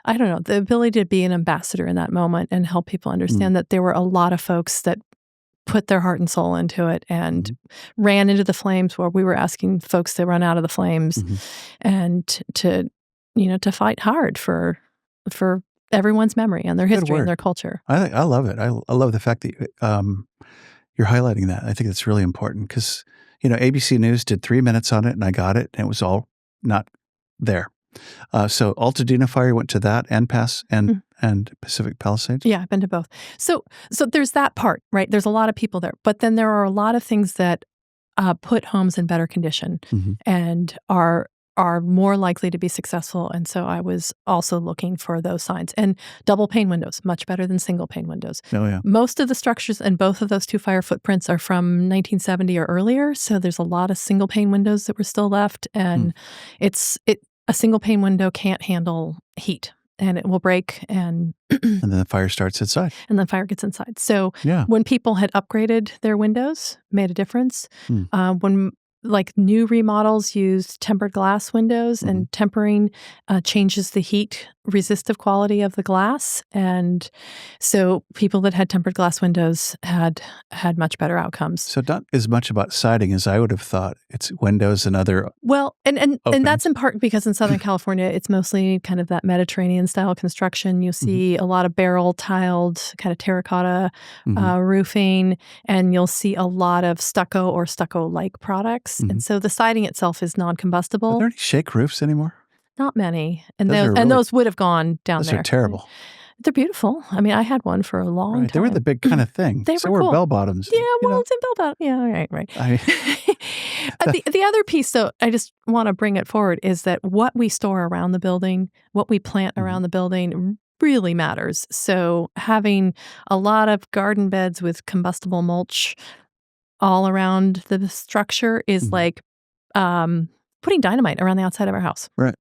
I don't know, the ability to be an ambassador in that moment and help people understand that there were a lot of folks that put their heart and soul into it and ran into the flames where we were asking folks to run out of the flames and to fight hard for everyone's memory and their history and their culture. I love it. I love the fact that you're highlighting that. I think that's really important because, ABC News did 3 minutes on it and I got it and it was all not there. So Altadena Fire went to that and and Pacific Palisades? Yeah, I've been to both. So there's that part, right? There's a lot of people there. But then there are a lot of things that put homes in better condition and are more likely to be successful. And so I was also looking for those signs. And double pane windows, much better than single pane windows. Oh, yeah. Most of the structures in both of those two fire footprints are from 1970 or earlier. So there's a lot of single pane windows that were still left. And a single pane window can't handle heat. And it will break and then the fire starts inside. And then fire gets inside. So when people had upgraded their windows, made a difference. When new remodels used tempered glass windows and tempering changes the heat resistive quality of the glass. And so people that had tempered glass windows had much better outcomes. So not as much about siding as I would have thought. It's windows and other Well, and that's in part because in Southern California, it's mostly kind of that Mediterranean style construction. You see a lot of barrel tiled kind of terracotta roofing, and you'll see a lot of stucco or stucco-like products. And so the siding itself is non-combustible. Are there any shake roofs anymore? Not many. And those would have gone down there. Those are terrible. They're beautiful. I mean, I had one for a long time. They were the big kind of thing. They were cool. cool. Bell bottoms. Yeah, well, it's in bell bottom. Yeah, right. The other piece, though, I just want to bring it forward, is that what we store around the building, what we plant around the building really matters. So having a lot of garden beds with combustible mulch all around the structure is like putting dynamite around the outside of our house. Right.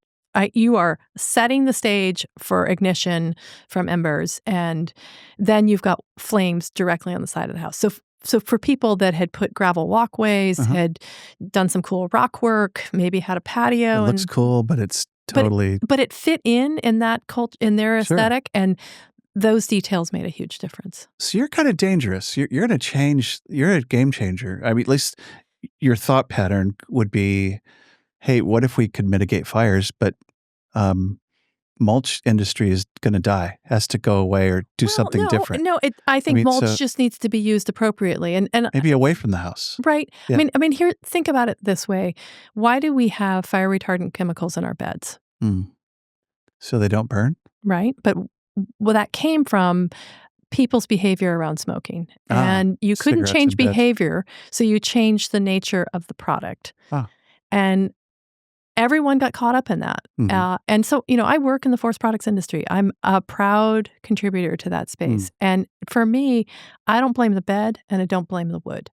You are setting the stage for ignition from embers, and then you've got flames directly on the side of the house. So for people that had put gravel walkways, had done some cool rock work, maybe had a patio. It looks cool, but it's totally... But it fit in that in their aesthetic, and those details made a huge difference. So you're kind of dangerous. You're going to change. You're a game changer. I mean, at least your thought pattern would be, hey, what if we could mitigate fires, but mulch industry is going to die, has to go away or do something different. No, I think mulch just needs to be used appropriately. And maybe away from the house. Right. Yeah. I mean, here, think about it this way. Why do we have fire retardant chemicals in our beds? So they don't burn? Right. But that came from people's behavior around smoking. And you couldn't change behavior, so you changed the nature of the product. And everyone got caught up in that. And so, I work in the forest products industry. I'm a proud contributor to that space. And for me, I don't blame the bed and I don't blame the wood.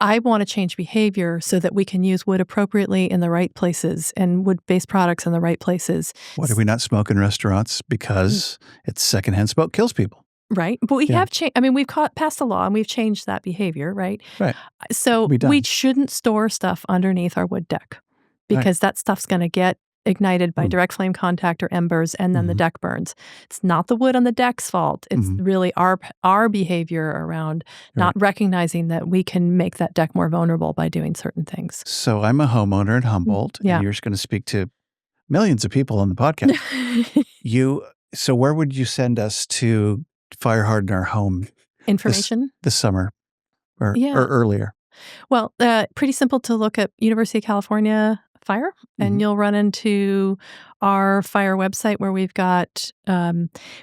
I want to change behavior so that we can use wood appropriately in the right places and wood-based products in the right places. Why do we not smoke in restaurants? Because it's secondhand smoke kills people. Right. But we have changed. I mean, we've passed a law and we've changed that behavior, right? Right. So we shouldn't store stuff underneath our wood deck because that stuff's going to get ignited by direct flame contact or embers, and then the deck burns. It's not the wood on the deck's fault. It's really our behavior around not recognizing that we can make that deck more vulnerable by doing certain things. So I'm a homeowner in Humboldt, and you're just going to speak to millions of people on the podcast. So where would you send us to fire harden our home? Information? This summer or earlier? Well, pretty simple to look at University of California Fire, and you'll run into our fire website where we've got,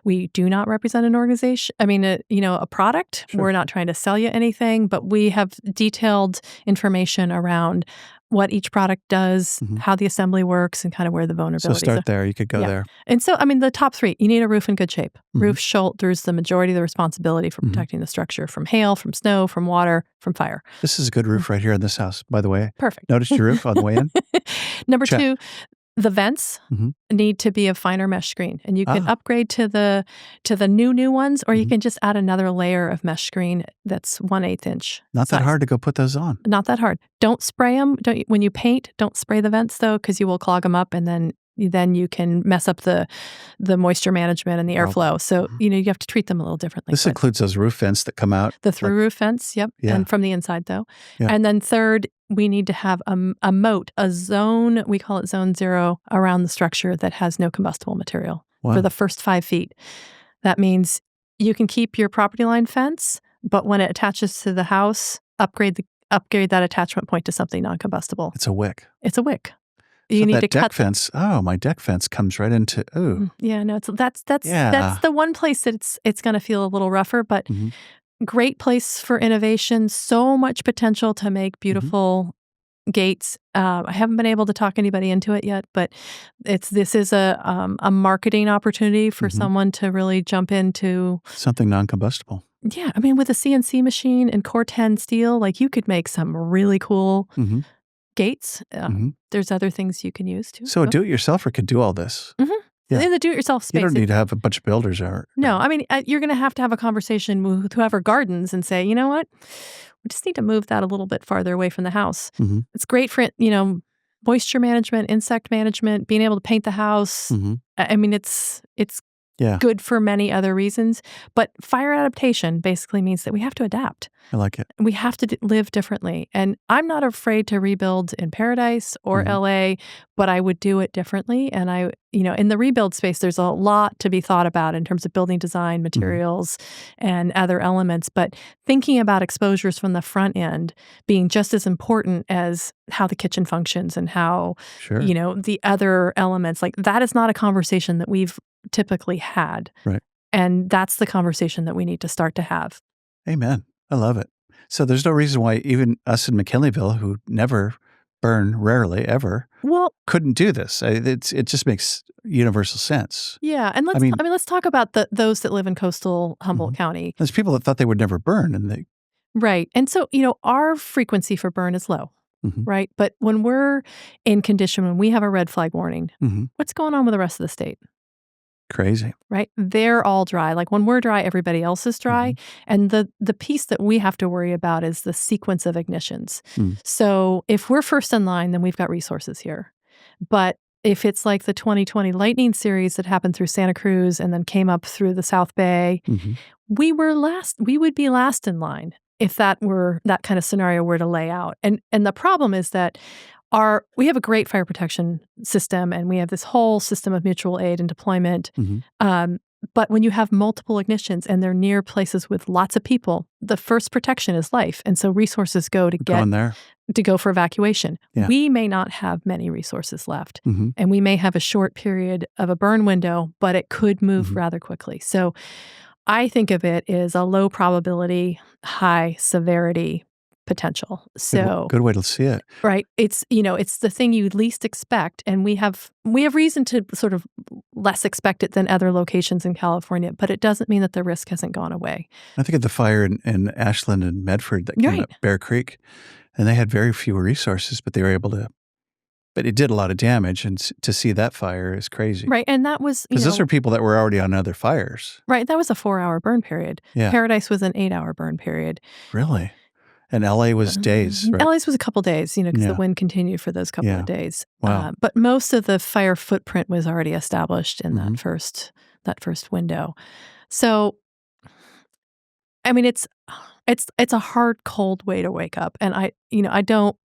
we do not represent an organization. I mean, a product. Sure. We're not trying to sell you anything, but we have detailed information around what each product does, how the assembly works, and kind of where the vulnerabilities are. So start there. You could go there. And so, I mean, the top three, you need a roof in good shape. Roof shoulders the majority of the responsibility for protecting the structure from hail, from snow, from water, from fire. This is a good roof right here in this house, by the way. Perfect. Noticed your roof on the way in? Number two, The vents need to be a finer mesh screen, and you can upgrade to the new ones, or you can just add another layer of mesh screen that's 1/8 inch. Not size. that hard to go put those on. Not that hard. Don't spray them. When you paint, don't spray the vents though, because you will clog them up, and then you can mess up the moisture management and the airflow. So you have to treat them a little differently. This includes those roof vents that come out. The through roof vents, yep, and from the inside though. Yeah. And then third, we need to have a moat, a zone, we call it zone 0, around the structure that has no combustible material for the first 5 feet. That means you can keep your property line fence, but when it attaches to the house, upgrade that attachment point to something non-combustible. It's a wick. It's a wick. You need to cut fence. Oh, my deck fence comes right into. Oh, yeah. No, that's the one place that it's going to feel a little rougher, but great place for innovation. So much potential to make beautiful gates. I haven't been able to talk anybody into it yet, but this is a marketing opportunity for someone to really jump into something non-combustible. Yeah, I mean, with a CNC machine and Core 10 steel, like you could make some really cool gates. There's other things you can use too. So a do-it-yourselfer could do all this. Yeah. In the do-it-yourself space. You don't need to have a bunch of builders or. No, I mean, you're going to have a conversation with whoever gardens and say, you know what, we just need to move that a little bit farther away from the house. It's great for, moisture management, insect management, being able to paint the house. I mean, it's good for many other reasons. But fire adaptation basically means that we have to adapt. I like it. We have to live differently. And I'm not afraid to rebuild in Paradise or LA, but I would do it differently. And in the rebuild space, there's a lot to be thought about in terms of building design, materials, and other elements. But thinking about exposures from the front end being just as important as how the kitchen functions and how, the other elements, like that is not a conversation that we've typically had. Right. And that's the conversation that we need to start to have. Amen. I love it. So there's no reason why even us in McKinleyville, who never burn, rarely ever, couldn't do this. It just makes universal sense. Yeah, and let's talk about those that live in coastal Humboldt County. There's people that thought they would never burn, and they right. And so our frequency for burn is low, right? But when we're in condition, when we have a red flag warning, what's going on with the rest of the state? Crazy. Right? They're all dry. Like when we're dry, everybody else is dry. And the piece that we have to worry about is the sequence of ignitions. So if we're first in line, then we've got resources here. But if it's like the 2020 lightning series that happened through Santa Cruz and then came up through the South Bay, we would be last in line if that kind of scenario were to lay out. And the problem is that we have a great fire protection system, and we have this whole system of mutual aid and deployment. But when you have multiple ignitions and they're near places with lots of people, the first protection is life. And so resources go to go for evacuation. Yeah. We may not have many resources left, and we may have a short period of a burn window, but it could move rather quickly. So I think of it as a low probability, high severity potential. So good way to see it. Right. It's the thing you least expect, and we have reason to sort of less expect it than other locations in California, but it doesn't mean that the risk hasn't gone away. I think of the fire in Ashland and Medford that came up Bear Creek, and they had very few resources, but they were able to. But it did a lot of damage, and to see that fire is crazy. Right, and that was because those are people that were already on other fires. Right, that was a 4-hour burn period. Yeah. Paradise was an 8-hour burn period. Really? And LA was days, right? LA's was a couple days, because the wind continued for those couple of days. Wow. But most of the fire footprint was already established in that first window. So, I mean, it's a hard, cold way to wake up, and I don't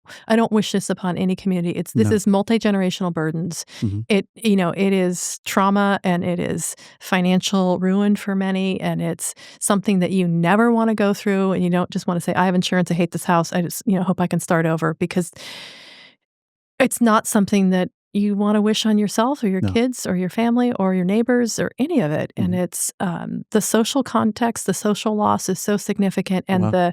wish this upon any community. This is multi-generational burdens. It is trauma, and it is financial ruin for many, and it's something that you never want to go through, and you don't just want to say, I have insurance, I hate this house, I just hope I can start over, because it's not something that you want to wish on yourself or your kids or your family or your neighbors or any of it. And it's the social context, the social loss is so significant, and the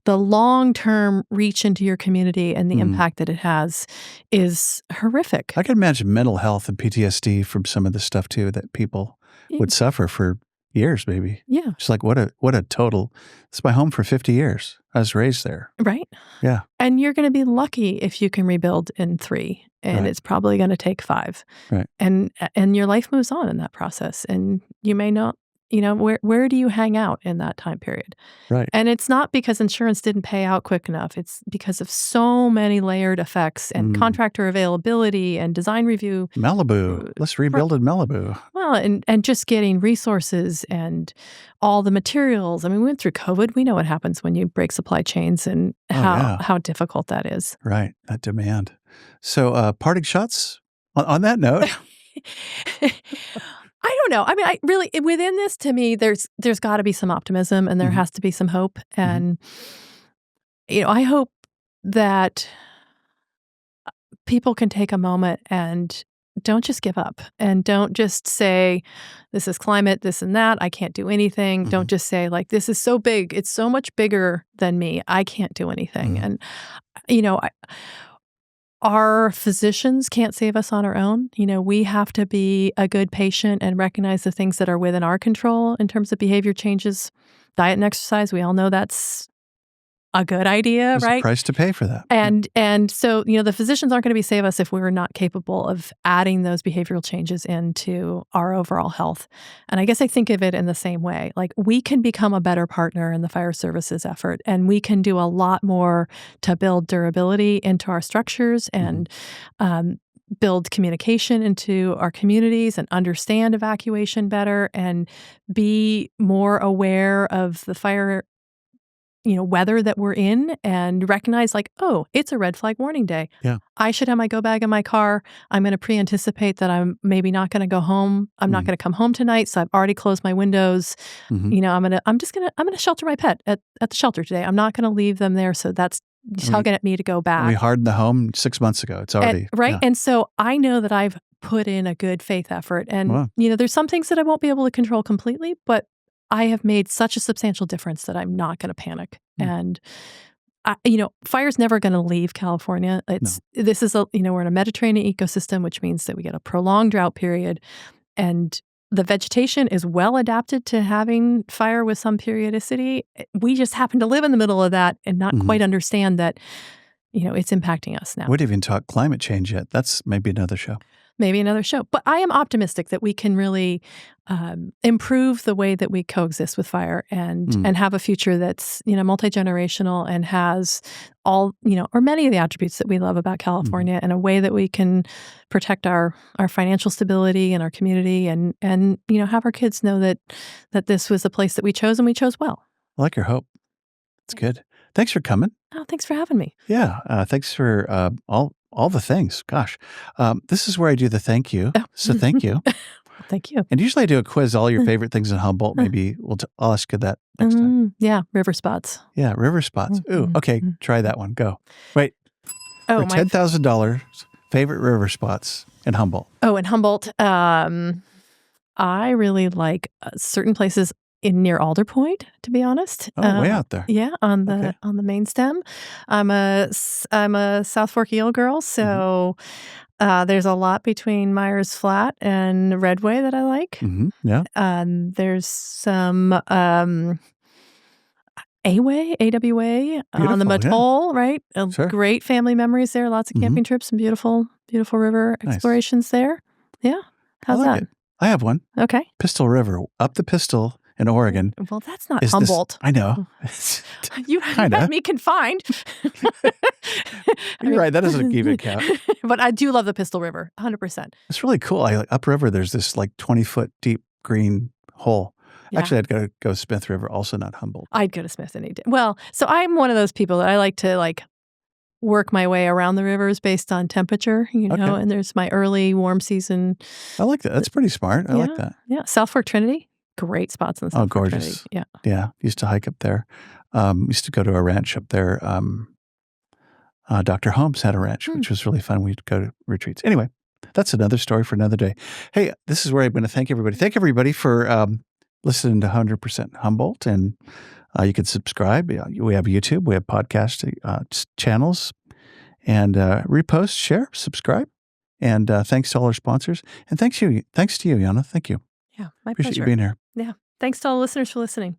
long-term reach into your community and the impact that it has is horrific. I can imagine mental health and PTSD from some of the stuff too that people would suffer for years, maybe. Yeah. Just like what a total. It's my home for 50 years. I was raised there. Right. Yeah. And you're going to be lucky if you can rebuild in 3. and Right. it's probably going to take 5. Right. And your life moves on in that process, and you may not, where do you hang out in that time period? Right. And it's not because insurance didn't pay out quick enough. It's because of so many layered effects and contractor availability and design review. Malibu. Let's rebuild in Malibu. Well, and just getting resources and all the materials. I mean, we went through COVID. We know what happens when you break supply chains and how difficult that is. Right. That demand. So parting shots on that note. I don't know. I mean, I really, within this, to me, there's got to be some optimism, and there has to be some hope. And, I hope that people can take a moment and don't just give up, and don't just say, this is climate, this and that, I can't do anything. Don't just say, like, this is so big, it's so much bigger than me, I can't do anything. And, our physicians can't save us on our own. We have to be a good patient and recognize the things that are within our control in terms of behavior changes, diet and exercise. We all know that's a good idea, There's right? a price to pay for that. And so, the physicians aren't going to save us if we're not capable of adding those behavioral changes into our overall health. And I guess I think of it in the same way. Like, we can become a better partner in the fire services effort, and we can do a lot more to build durability into our structures and build communication into our communities and understand evacuation better and be more aware of the fire weather that we're in, and recognize, like, oh, it's a red flag warning day. Yeah. I should have my go bag in my car. I'm going to pre-anticipate that I'm maybe not going to go home. I'm not going to come home tonight, so I've already closed my windows. I'm going to shelter my pet at the shelter today. I'm not going to leave them there, so that's tugging at me to go back. We hardened the home 6 months ago. It's already right. Yeah. And so I know that I've put in a good faith effort, and there's some things that I won't be able to control completely, but I have made such a substantial difference that I'm not going to panic. And, fire's never going to leave California. This is we're in a Mediterranean ecosystem, which means that we get a prolonged drought period, and the vegetation is well adapted to having fire with some periodicity. We just happen to live in the middle of that and not quite understand that, it's impacting us now. We haven't even talked climate change yet. That's maybe another show. But I am optimistic that we can really improve the way that we coexist with fire and have a future that's, multi-generational and has all, or many of the attributes that we love about California in a way that we can protect our financial stability and our community and have our kids know that this was a place that we chose, and we chose well. I like your hope. It's good. Thanks for coming. Oh, thanks for having me. Yeah. Thanks for all the things. Gosh. This is where I do the thank you. So thank you. Thank you. And usually I do a quiz, all your favorite things in Humboldt. Maybe I'll ask you that next time. Yeah. River spots. Yeah. River spots. Ooh, okay. Try that one. Go. Wait. For $10,000, favorite river spots in Humboldt. Oh, in Humboldt. I really like certain places near Alder Point, to be honest. Oh, way out there. Yeah, on the main stem. I'm a South Fork Eel girl, so there's a lot between Myers Flat and Redway that I like. Yeah. There's some AWA on the Mattole, right? Sure. Great family memories there. Lots of camping trips and beautiful river explorations there. Yeah. How's that? It. I have one. Okay. Pistol River, up the Pistol in Oregon. Well, that's not Humboldt. I know. You had me confined. You're right. That doesn't even count. But I do love the Pistol River, 100%. It's really cool. Upriver, there's this 20-foot deep green hole. Yeah. Actually, I'd go Smith River, also not Humboldt. I'd go to Smith any day. Well, so I'm one of those people that I like to work my way around the rivers based on temperature, and there's my early warm season. I like that. That's pretty smart. I like that. Yeah. South Fork Trinity, great spots in the South Fork gorgeous. Trinity. Yeah. Yeah. Used to hike up there. Used to go to a ranch up there. Dr. Holmes had a ranch, which was really fun. We'd go to retreats. Anyway, that's another story for another day. Hey, this is where I'm going to thank everybody. Thank everybody for listening to 100% Humboldt, and you can subscribe. We have YouTube, we have podcast channels, and repost, share, subscribe. And thanks to all our sponsors, and thanks to you, Yana. Thank you. Yeah, my Appreciate pleasure. you being here. Yeah, thanks to all listeners for listening.